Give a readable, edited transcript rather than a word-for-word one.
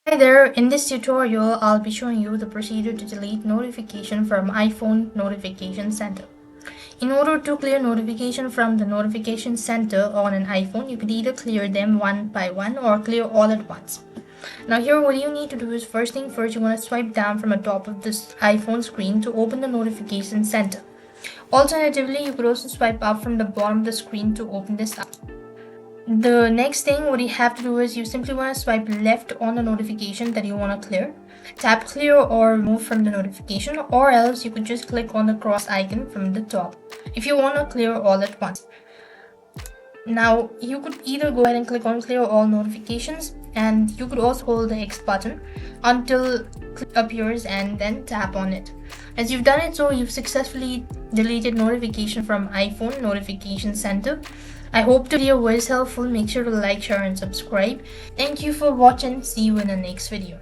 Hi there, in this tutorial I'll be showing you the procedure to delete notification from iPhone notification center. In order to clear notification from the notification center on an iPhone, you could either clear them one by one or clear all at once. Now here what you need to do is first thing first you want to swipe down from the top of this iPhone screen to open the notification center. Alternatively, you could also swipe up from the bottom of the screen to open this up. The next thing what you have to do is you simply want to swipe left on the notification that you want to clear. Tap clear or remove from the notification, or else you could just click on the cross icon from the top if you want to clear all at once. Now you could either go ahead and click on clear all notifications, and you could also hold the X button until click appears and then tap on it. As you've done it, so you've successfully deleted notification from iPhone notification center. I hope the video was helpful. Make sure to like, share and subscribe. Thank you for watching. See you in the next video.